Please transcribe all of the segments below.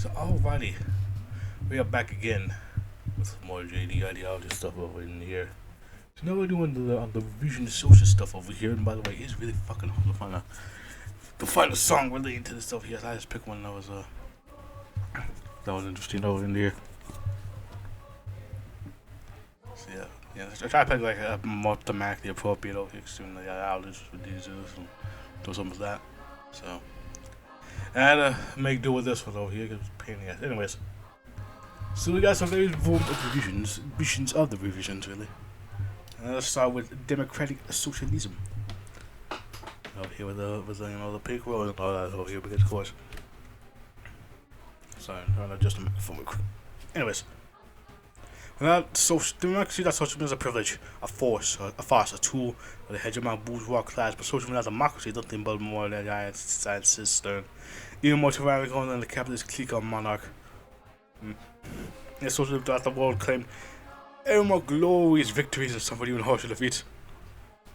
So alrighty, we are back again with some more JD ideology stuff over in here. So now we're doing the vision social stuff over here, and by the way, it's really fucking hard to find a song related to this stuff here. So I just picked one that was interesting over in here. So yeah, I try to pick like a more thematically appropriate over here, considering the ideologies with these and do some of that. So I had to make do with this one over here because it's a pain in the ass. Anyways. So we got some very informed visions of the revisions, really. And let's start with democratic socialism. Over here with the pink roll and all that over here, because of course. Sorry, I'm trying to adjust the microphone. Anyways, democracy that socialism is a privilege, a force, a farce, a tool of the hegemonic bourgeois class. But socialism as a democracy is nothing but more than a giant system, even more tyrannical than the capitalist clique or monarch. And socialism throughout the world claimed ever more glorious victories and suffered even harsher defeats.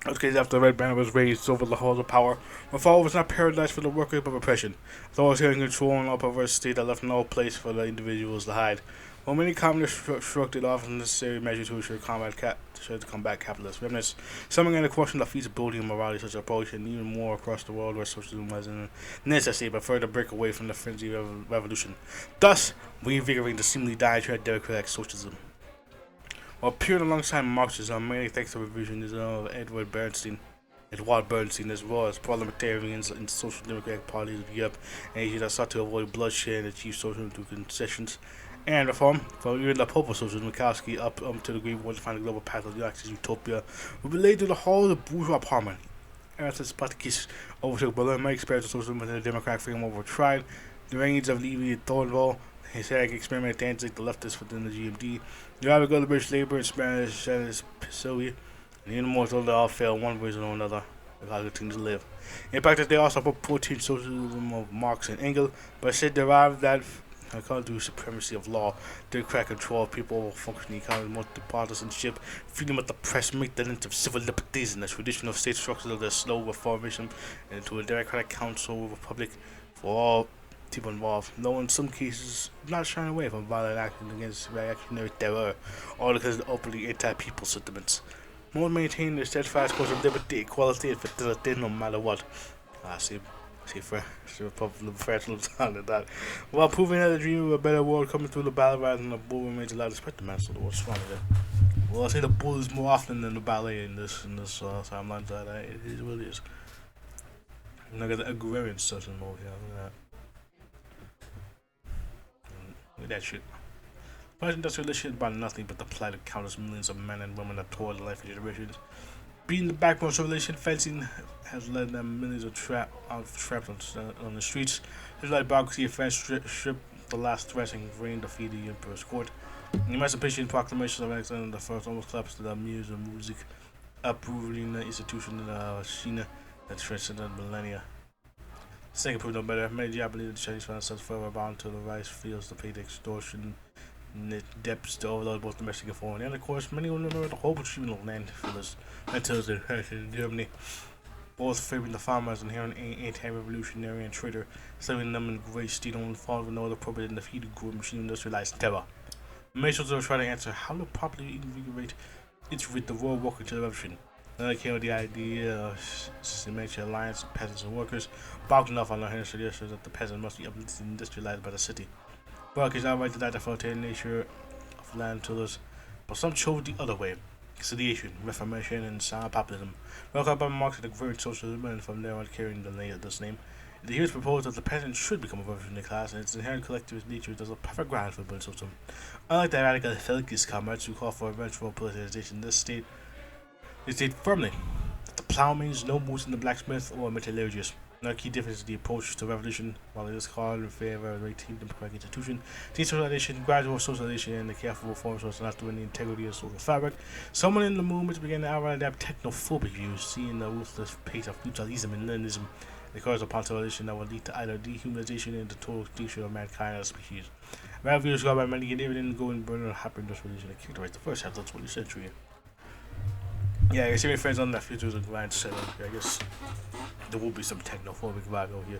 Those cases after the Red Banner was raised over the halls of power, my fall was not paradise for the workers but oppression. Authoritarian control and a perverse state that left no place for the individuals to hide. While many communists shrugged it off as a necessary measure to ensure combat capitalist remnants, some began to question the feasibility and morality of such approach, and even more across the world where socialism was a necessity but further break away from the frenzy revolution, thus reinvigorating the seemingly dietary democratic socialism. While appearing alongside Marxism, mainly thanks to revisionism of Edward Bernstein, as well as parliamentarians in social democratic parties of Europe and Asia that sought to avoid bloodshed and achieve socialism through concessions and reform, from even the Pope of Socialism, Mikowski, up to the Green War to find a global path of the Axis utopia, will be laid through the halls of bourgeois parliament. After Spartacus overtook Berlin, my experience of socialism within the democratic framework were tried. The reigns of Levi Thornwall, his experiment at Danzig, the leftists within the GMD, the radical British Labour in Spanish, Spanish Pisoia, and even more so they all failed one reason or another. They got to continue to live. In practice, they also put socialism of Marx and Engels, but said derived that according to supremacy of law, democratic control of people over functioning economy, multi-partisanship, freedom of the press, maintenance of civil liberties, and the traditional state structures of the slow reformation into a democratic council republic for all people involved, though in some cases not shying away from violent action against reactionary terror, all because of openly anti-people sentiments. Most maintain their steadfast course of liberty, equality, and fidelity no matter what. See, professional sound at that. While proving that the dream of a better world coming through the battle rather than the bull remains allowed despite the man, so the what's wrong with it? Well, I say the bull is more often than the ballet in this timeline, so it is what it is. Look at the agrarian stuff in mode here, look at that shit. Price industrialization is about nothing but the plight of countless millions of men and women that toil in life for generations. Being the backbone of civilization, fencing has led them millions of trapped on the streets. Just like bureaucracy of France stripped the last threats and reigned defeat the Emperor's court. The Emancipation Proclamation of Alexander I almost collapsed the music, uprooting the institution of China that transcended millennia. Second proved no better. Many Japanese and Chinese found themselves forever bound to the rice fields to pay the extortion debts to overload both domestic and foreign. And of course, many will remember the whole treatment of land fillers until in Germany, both favoring the farmers and inherent anti-revolutionary and trader, saving them in great steel and fall with no other appropriate than the feed group machine industrialized terror. Many soldiers try to answer how to properly invigorate the world worker to the revolution. Then they came with the idea of symmetric alliance of peasants and workers, balked enough on the hand suggestions that the peasant must be industrialized by the city. Burke is outright denied the authoritarian nature of land tillers, but some chose the other way. Conciliation, reformation, and sound populism. Welcomed by Marx and the very socialism, and from there on carrying this name. It here is proposed that the peasant should become a revolutionary class, and its inherent collectivist nature does a perfect ground for the system. Unlike the radical Felkist comrades who call for eventual politicization, the state firmly that the plowman is no more than the blacksmith or metallurgist. Another key difference is the approach to revolution. While it is called in favor of a democratic institution, decentralization, gradual socialization, and the careful reforms was not doing the integrity of social fabric. Someone in the movement began to outright adapt technophobic views, seeing the ruthless pace of feudalism and Leninism, the cause of politicization that will lead to either dehumanization and the total extinction of mankind as a species. Radical views by many and even going burner hyper-industrialization that characterized the first half of the 20th century. Yeah, I see my friends on that futures and grind set up. I guess there will be some technophobic vibe over here.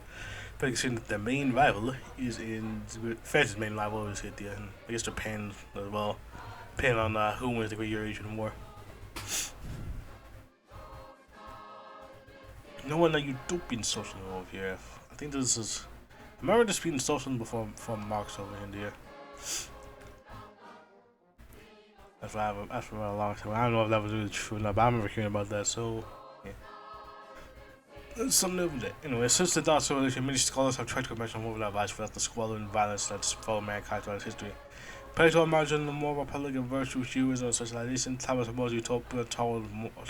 But you see that the main rival is in France's main rival is India, and I guess Japan as well, depending on who wins the Great Eurasian War. No one that utopian social over here. I think this is. I remember this being social before Marx over in India. That's what I have. That's for a long time. I don't know if that was really true or not, but I remember hearing about that. So yeah. There's something over there. Anyway, since the dawn of civilization, many scholars have tried to imagine what would arise without the squalor and violence that's followed mankind throughout history. Plato imagined the more republic and virtue, hues, and socialization. Thomas was utopia told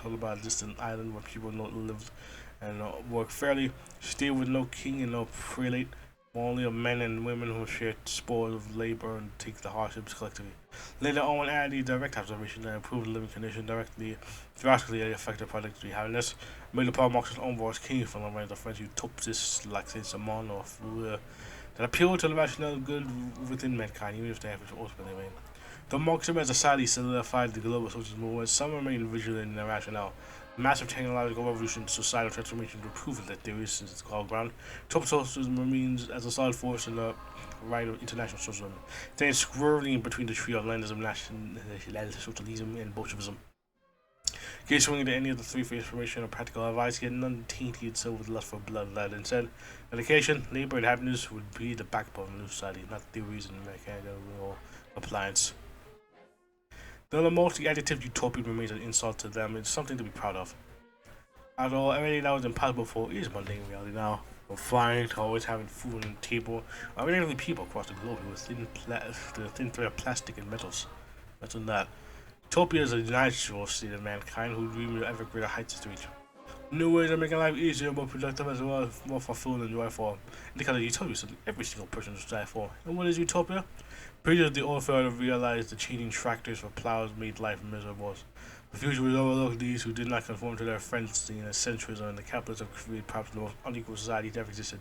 about a distant island where people lived and work fairly, still with no king and no prelate, only of men and women who share spoils of labor and take the hardships collectively. Later on, added direct observation that improved living conditions drastically affected productivity. Having this made the Paul Marx's own voice king from the range of French utopists like Saint Simon or Fourier that appeal to the rational good within mankind, even if they have to ultimately vain. Though Marxism as a society solidified the global socialist movement, some remain vigilant in their rationale. Massive technological revolution, societal transformation to prove that there is its called ground. Top socialism remains as a solid force in the right of international socialism, staying squirreling in between the trio of Leninism, National Socialism, and Bolshevism. Case swinging to any of the three for inspiration or practical advice, yet none tainted itself with lust for blood led. Instead, education, labor, and happiness would be the backbone of a new society, not theories and mechanical appliance. Though the multi-adjective utopian remains an insult to them, it's something to be proud of. After all, everything that was impossible before is mundane reality now. From flying to always having food on the table, ordinarily people across the globe with thin thread of plastic and metals. Imagine that. Utopia is a natural state of mankind who dream of ever greater heights to reach. New ways of making life easier, more productive, as well as more fulfilling and joyful. Indicating utopia is something every single person should strive for. And what is utopia? Preachers of the old failure to realize the changing tractors for plows made life miserable. The future will overlook these who did not conform to their frenzy and centrism, and the capitalists have created perhaps the most unequal society that ever existed.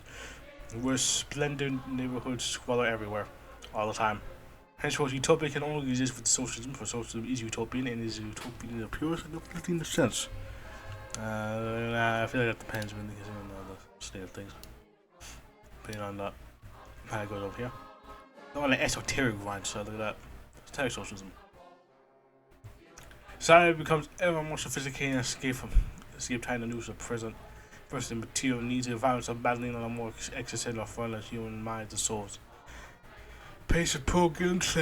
Where splendid neighborhoods squalor everywhere, all the time. Henceforth, utopia can only exist with socialism, for socialism is utopian and is utopian in the purest and uplifting sense. I feel like that depends really, considering the state of things. Depending on that, how it goes over here. Not on the esoteric grind, so look at that. Esoteric socialism. Society becomes ever more sophisticated and escape time the news of present. First, the material needs and violence of battling on a more existential front of human minds and souls. Pace of progress,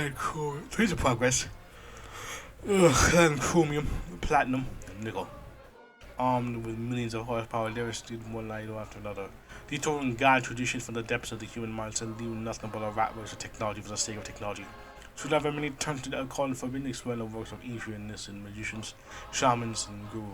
chromium, platinum, and nickel. Armed with millions of horsepower, devastated one night after another. Detouring God tradition from the depths of the human mind and leaving nothing but a rat race of technology for the sake of technology. Should have many turned to the occult and forbidden explain works of ancients and magicians, shamans, and gurus.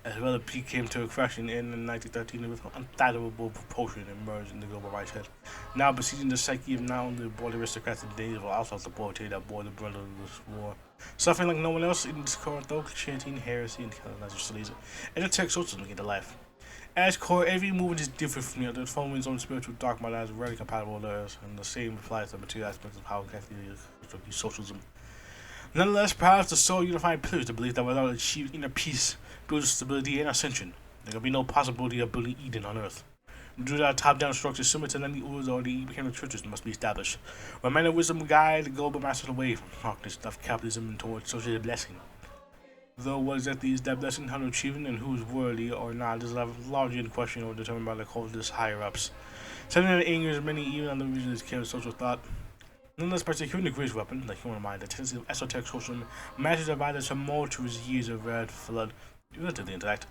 As well, the peak came to a crashing end in 1913 with unfathomable proportion emerged in the global right head. Now besieging the psyche of not only the board aristocrats and days, but also the board that bore the brunt of this war. Suffering like no one else in this current though, chanting heresy and colonizers slaves. And the text socialism came to life. At its core, every movement is different from the other, following its own spiritual dogma that is rarely compatible with theirs, and the same applies to the material aspects of how Catholic socialism. Nonetheless, perhaps the sole unifying pillar is the belief that without achieving inner peace, spiritual stability, and ascension, there can be no possibility of building Eden on earth. Due to that top-down structure similar to any orders or the Abrahamic churches must be established, where men of wisdom guide the global masses away from darkness of capitalism and towards social blessing. Though what exactly is that blessing, how to achieve it, and who is worthy or not is largely in question or determined by the cultist higher-ups. Something that angers many even on the regions carry social thought. Nonetheless, particularly the greatest weapon, the human mind, the tendency of esoteric socialism, manages to divide the tumultuous years of red flood, relatively intact.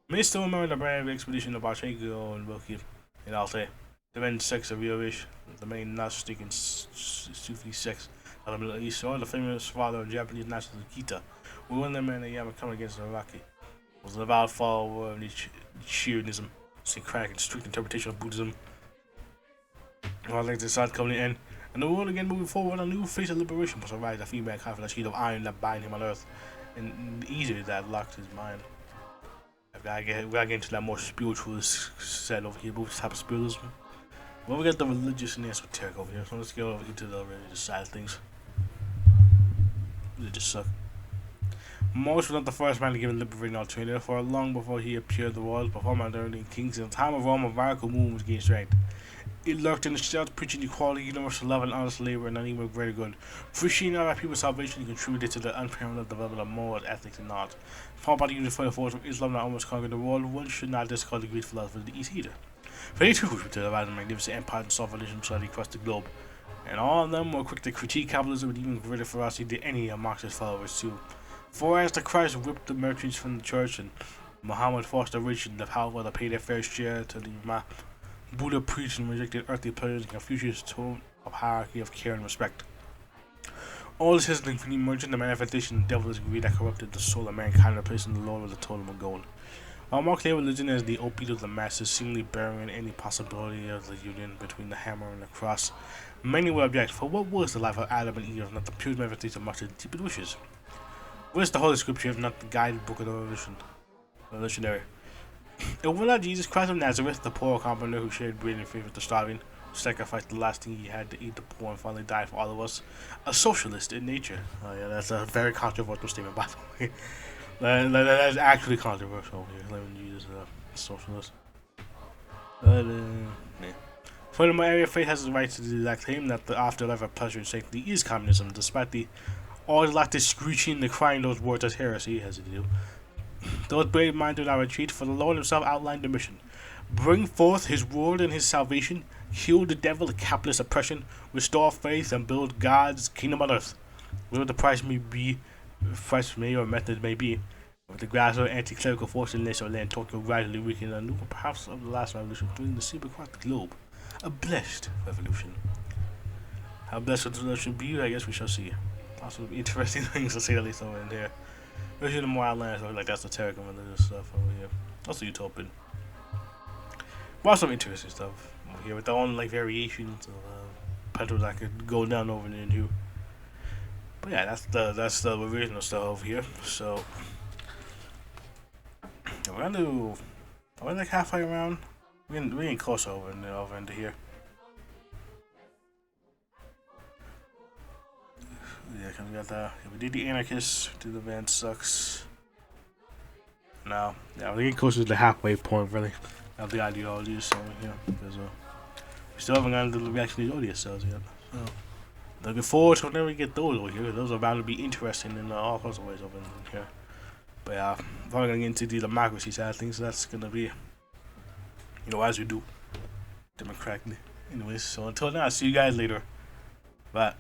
Many still remember the brave expedition of Barchenko and Wilkie in Altai, the main sects of Yovish, the main Gnostic and Sufi sects of the Middle East, or the famous father of Japanese nationalist Gita, who one of the men that Yama come against the Iraqi, was an avowed follower of Nichirenism, syncretic and strict interpretation of Buddhism. All like the sun coming to the end, and the world again moving forward, a new phase of liberation must arise, a female confident sheet of iron that bind him on earth, and easier that locked his mind. We gotta get into that more spiritual set over here, this type of spiritualism. Well, we got the religious and the esoteric over here, so let's go into the religious side of things. Religious suck. Most was not the first man to give a liberating alternative, for long before he appeared the world before modern kings. In the time of Rome, a radical movement gained strength. It lurked in the shadows, preaching equality, universal love, and honest labor, and nothing but greater good. Preaching our people's salvation contributed to the unparalleled development of morals, ethics, and knowledge. Found by the unified force of Islam that almost conquered the world, one should not discard the great philosophers of the East either. For they too contributed to the rise of magnificent empires and sovereign society across the globe, and all of them were quick to critique capitalism with even greater ferocity than any of Marx's followers too. For as the Christ whipped the merchants from the church, and Muhammad forced the rich and the powerful to pay their fair share to the Buddha preached and rejected earthly pleasures and Confucius tone of hierarchy of care and respect. All this has been emerged in the manifestation of the devil's greed that corrupted the soul of mankind, replacing the Lord with the totem of gold. While more clear religion as the opiate of the masses, seemingly burying any possibility of the union between the hammer and the cross, many will object, for what was the life of Adam and Eve if not the pure manifestation of much of the deepest wishes? What is the Holy Scripture if not the guided book of the revolutionary? It was not Jesus Christ of Nazareth, the poor carpenter who shared bread and faith with the starving, who sacrificed the last thing he had to eat the poor and finally died for all of us, a socialist in nature. Oh yeah, that's a very controversial statement, by the way. That is actually controversial here. Living Jesus is a socialist. But, yeah. Furthermore, every faith has the right to do that claim that the afterlife of pleasure and sanctity is communism, despite the always like to screeching and crying those words as heresy has to do. Those brave minds do not retreat, for the Lord himself outlined the mission. Bring forth his word and his salvation, kill the devil, the capitalist oppression, restore faith, and build God's kingdom on earth. Whatever the price may or methods may be, with the gradual anti-clerical force in this or land Tokyo gradually weakening a new perhaps of the last revolution, doing the super across the globe. A blessed revolution. How blessed the revolution be, I guess we shall see. Lots of interesting things to say at least over in there. Especially the more outlandish stuff, like esoteric and religious stuff over here. Also utopian. Lots of interesting stuff over here with their own like variations of petals that could go down over there too. But yeah, that's the original stuff over here. So we're like halfway around. We ain't close over into here. Yeah, we got that. Yeah, we did the anarchists, did the van sucks. Now, yeah, we're getting closer to the halfway point, really, of the ideologies. So yeah, because we still haven't gotten to the reaction to the audience cells yet. So looking forward to whenever we get those over here. Those are bound to be interesting in all sorts of ways over in here. But yeah, probably gonna get into the democracy side of things. So that's gonna be, as we do, democratically. Anyways, so until now, I'll see you guys later. Bye.